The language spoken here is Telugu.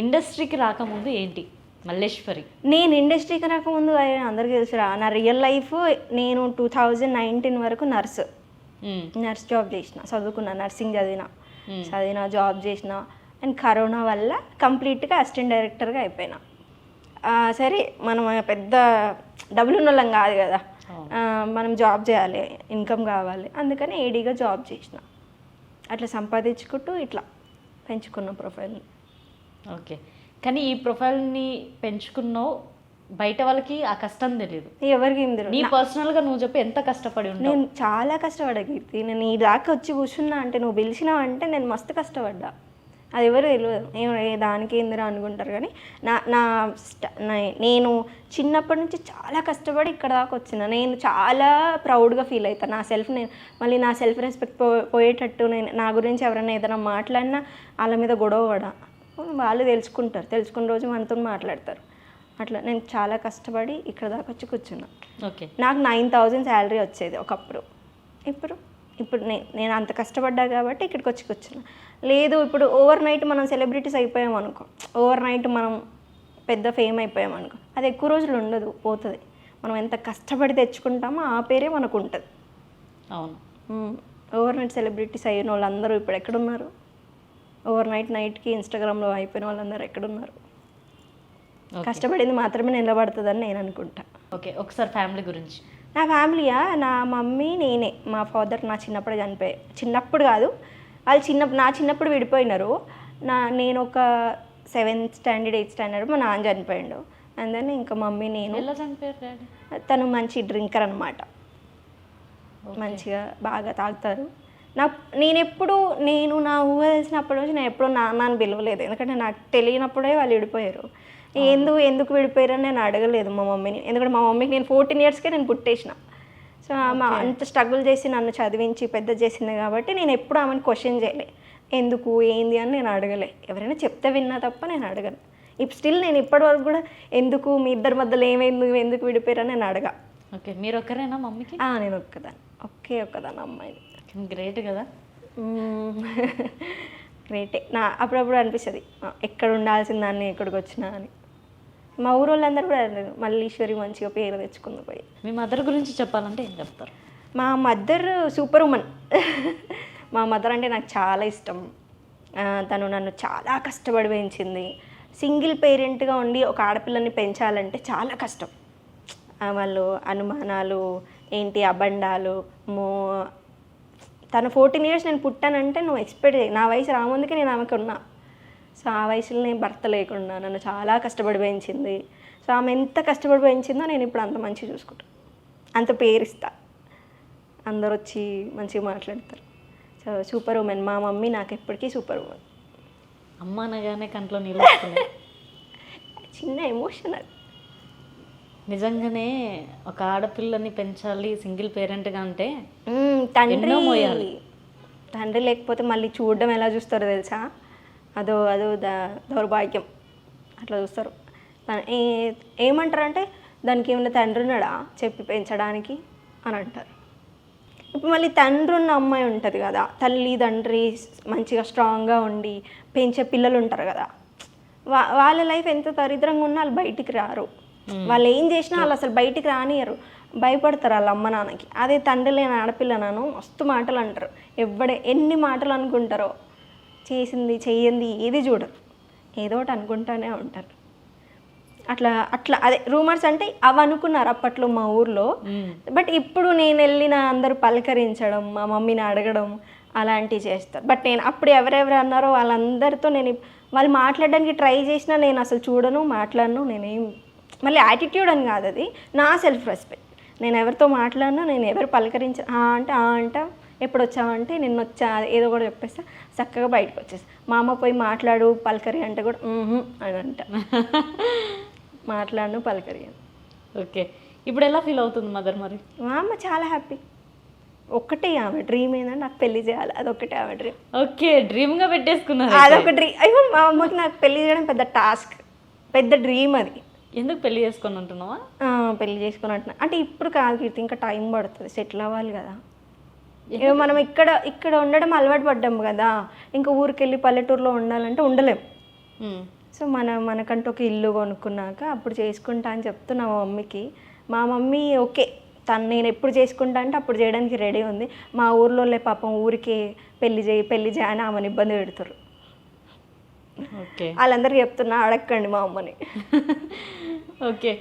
ఇండస్ట్రీకి రాకముందు ఏంటి మల్లేశ్వరి? నేను ఇండస్ట్రీకి రాకముందు అందరికీ తెలుసురా, నా రియల్ లైఫ్ నేను 2019 వరకు నర్స్ జాబ్ చేసిన, చదువుకున్నా, నర్సింగ్ చదివిన జాబ్ చేసిన. అండ్ కరోనా వల్ల కంప్లీట్గా అసిస్టెంట్ డైరెక్టర్గా అయిపోయినా. సరే మనం పెద్ద డబ్బులు ఉన్న వాళ్ళం కాదు కదా, మనం జాబ్ చేయాలి, ఇన్కమ్ కావాలి, అందుకని ఏడీగా జాబ్ చేసిన. అట్లా సంపాదించుకుంటూ ఇట్లా పెంచుకున్నాం ప్రొఫైల్ని. ఓకే, కానీ ఈ ప్రొఫైల్ని పెంచుకున్నావు, బయట వాళ్ళకి ఆ కష్టం తెలియదు, ఎవరికి ఏం తెలియదు. నీ పర్సనల్గా నువ్వు చెప్పి ఎంత కష్టపడి ఉంటావు? నేను చాలా కష్టపడ్డా కీర్తి. నేను ఈ దాకా వచ్చి కూర్చున్నా అంటే, నువ్వు పిలిచినావు అంటే నేను మస్తు కష్టపడ్డా. అది ఎవరు తెలియదు, దానికి ఏందిరా అనుకుంటారు. కానీ నేను చిన్నప్పటి నుంచి చాలా కష్టపడి ఇక్కడ దాకా వచ్చిన. నేను చాలా ప్రౌడ్గా ఫీల్ అవుతాను నా సెల్ఫ్. మళ్ళీ నా సెల్ఫ్ రెస్పెక్ట్ పోయేటట్టు నా గురించి ఎవరైనా ఏదైనా మాట్లాడినా వాళ్ళ మీద గొడవ పడా, వాళ్ళు తెలుసుకుంటారు, తెలుసుకున్న రోజు మనతో మాట్లాడతారు. అట్లా నేను చాలా కష్టపడి ఇక్కడ దాకా వచ్చి కూర్చున్నా. ఓకే, నాకు 9,000 శాలరీ వచ్చేది ఒకప్పుడు. ఇప్పుడు నేను అంత కష్టపడ్డా కాబట్టి ఇక్కడికి వచ్చి కూర్చున్నా. లేదు ఇప్పుడు ఓవర్ నైట్ మనం సెలబ్రిటీస్ అయిపోయాం అనుకో, ఓవర్ నైట్ మనం పెద్ద ఫేమ్ అయిపోయాం అనుకో, అది ఎక్కువ రోజులు ఉండదు, పోతుంది. మనం ఎంత కష్టపడి తెచ్చుకుంటామో ఆ పేరే మనకు ఉంటుంది. అవును, ఓవర్ నైట్ సెలబ్రిటీస్ అయిన వాళ్ళందరూ ఇప్పుడు ఎక్కడున్నారు? ఓవర్ నైట్కి ఇన్స్టాగ్రామ్లో అయిపోయిన వాళ్ళందరూ ఎక్కడున్నారు? కష్టపడింది మాత్రమే నిలబడుతుందని నేను అనుకుంటా. ఓకే, ఒకసారి ఫ్యామిలీ గురించి. నా ఫ్యామిలీయా, నా మమ్మీ, నేనే. మా ఫాదర్ నా చిన్నప్పుడు చనిపోయారు. చిన్నప్పుడు కాదు, వాళ్ళు నా చిన్నప్పుడు విడిపోయినారు. నేను ఒక 7th స్టాండర్డ్ 8th స్టాండర్డ్ మా నాన్న చనిపోయాడు. అండ్ దెన్ ఇంకా మమ్మీ, నేను. ఎలా చనిపోయారు డాడీ? తను మంచి డ్రింకర్ అనమాట, మంచిగా బాగా తాగుతారు. నేను నా ఊహ తెలిసినప్పటి నుంచి నేను ఎప్పుడూ నాన్న అని పిలవలేదు, ఎందుకంటే నాకు తెలియనప్పుడే వాళ్ళు విడిపోయారు. ఎందుకు విడిపోయారని నేను అడగలేదు మా మమ్మీని, ఎందుకంటే మా మమ్మీకి నేను 14 yearsకే నేను పుట్టేసిన. సో ఆమె అంత స్ట్రగుల్ చేసి నన్ను చదివించి పెద్ద చేసింది కాబట్టి నేను ఎప్పుడు ఆమెను క్వశ్చన్ చేయలే, ఎందుకు ఏంది అని నేను అడగలే. ఎవరైనా చెప్తే విన్నా తప్ప నేను అడగను. స్టిల్ నేను ఇప్పటివరకు కూడా ఎందుకు మీ ఇద్దరి మధ్యలో ఎందుకు విడిపోయారని నేను అడగా. ఓకే, మీరు ఒక్కరేనా మమ్మీకి? నేను ఒక్కదాన్ని అమ్మాయిని. గ్రేట్ కదా. గ్రేటే. అప్పుడప్పుడు అనిపిస్తుంది ఎక్కడ ఉండాల్సిన దాన్ని ఎక్కడికి వచ్చినా అని. మా ఊరు వాళ్ళందరూ కూడా మల్లీశ్వరి మంచిగా పేరు తెచ్చుకుంది పోయి. మీ మదర్ గురించి చెప్పాలంటే ఏం చెప్తారు? మా మదర్ సూపర్ ఉమెన్. మా మదర్ అంటే నాకు చాలా ఇష్టం. తను నన్ను చాలా కష్టపడి పెంచింది. సింగిల్ పేరెంట్గా ఉండి ఒక ఆడపిల్లని పెంచాలంటే చాలా కష్టం. వాళ్ళు అనుమానాలు ఏంటి, అబండాలు. తను 14 years నేను పుట్టానంటే నువ్వు ఎక్స్పెక్ట్ చేయి, నా వయసు రాముందుకే నేను ఆమెకు ఉన్నా. సో ఆ వయసులో నేను భర్త లేకుండా నన్ను చాలా కష్టపడి పెంచింది. సో ఆమె ఎంత కష్టపడి పెంచిందో నేను ఇప్పుడు అంత మంచిగా చూసుకుంటాను, అంత పేరిస్తా, అందరు వచ్చి మంచిగా మాట్లాడతారు. సో సూపర్ ఉమెన్ మా మమ్మీ, నాకు ఎప్పటికీ సూపర్ ఉమెన్. అమ్మ అనగానే కంట్లో నీళ్ళు వస్తున్నాయి. చిన్న ఎమోషనల్. నిజంగానే ఒక ఆడపిల్లని పెంచాలి సింగిల్ పేరెంట్గా అంటే తండ్రి లేకపోతే మళ్ళీ చూడడం ఎలా చూస్తారో తెలుసా? అదో దౌర్భాగ్యం, అట్లా చూస్తారు. ఏమంటారంటే దానికి ఏమైనా తండ్రి ఉన్నాడా చెప్పి పెంచడానికి అని అంటారు. ఇప్పుడు మళ్ళీ తండ్రి ఉన్న అమ్మాయి ఉంటుంది కదా, తల్లి తండ్రి మంచిగా స్ట్రాంగ్గా ఉండి పెంచే పిల్లలు ఉంటారు కదా, వాళ్ళ లైఫ్ ఎంత దరిద్రంగా ఉన్నా వాళ్ళు బయటికి రారు. వాళ్ళు ఏం చేసినా వాళ్ళు అసలు బయటికి రానియరు, భయపడతారు వాళ్ళ అమ్మ నాన్నకి. అదే తండ్రి లేని ఆడపిల్లనాను మస్తు మాటలు అంటారు, ఎన్ని మాటలు అనుకుంటారో, చేసింది చెయ్యింది ఏది చూడరు, ఏదో ఒకటి అనుకుంటానే ఉంటారు. అట్లా అదే రూమర్స్ అంటే అవి అనుకున్నారు అప్పట్లో మా ఊర్లో. బట్ ఇప్పుడు నేను వెళ్ళిన అందరూ పలకరించడం, మా మమ్మీని అడగడం అలాంటివి చేస్తారు. బట్ నేను అప్పుడు ఎవరెవరు అన్నారో వాళ్ళందరితో వాళ్ళు మాట్లాడడానికి ట్రై చేసినా నేను అసలు చూడను, మాట్లాడను. నేనేం మళ్ళీ యాటిట్యూడ్ అని కాదు, అది నా సెల్ఫ్ రెస్పెక్ట్. నేను ఎవరితో మాట్లాడినా, నేను ఎవరు అంట ఎప్పుడు వచ్చావంటే నిన్న వచ్చా ఏదో కూడా చెప్పేస్తా, చక్కగా బయటకు వచ్చేస్తా. మా అమ్మ పోయి మాట్లాడు పలకరి అంటే కూడా అని అంట. మాట్లాడను పలకరి అని. ఓకే, ఇప్పుడు ఎలా ఫీల్ అవుతుంది మదర్ మరి? మా అమ్మ చాలా హ్యాపీ. ఒక్కటే ఆమె డ్రీమ్ ఏంటంటే నాకు పెళ్లి చేయాలి, అదొక్కటే ఆమె డ్రీమ్. ఓకే, డ్రీమ్గా పెట్టేసుకున్నారు. అదొక డ్రీమ్. అయ్యో మా అమ్మకి నాకు పెళ్లి చేయడం పెద్ద టాస్క్, పెద్ద డ్రీమ్ అది. ఎందుకు పెళ్లి చేసుకొని ఉంటున్నావా? పెళ్లి చేసుకొని అంటున్నా అంటే ఇప్పుడు కాదు కీర్తి, ఇంకా టైం పడుతుంది, సెటిల్ అవ్వాలి కదా. మనం ఇక్కడ ఉండడం అలవాటు పడ్డాము కదా, ఇంకా ఊరికెళ్ళి పల్లెటూరులో ఉండాలంటే ఉండలేం. సో మనకంటూ ఒక ఇల్లు కొనుక్కున్నాక అప్పుడు చేసుకుంటా అని చెప్తున్నా మా మమ్మీకి. మా మమ్మీ ఓకే, నేను ఎప్పుడు చేసుకుంటా అంటే అప్పుడు చేయడానికి రెడీ ఉంది. మా ఊర్లోనే పాపం ఊరికే పెళ్లి చేయి అని ఆమెను ఇబ్బంది పెడతారు. ఓకే. వాళ్ళందరికీ చెప్తున్నా, అడగండి మా అమ్మని. ఓకే.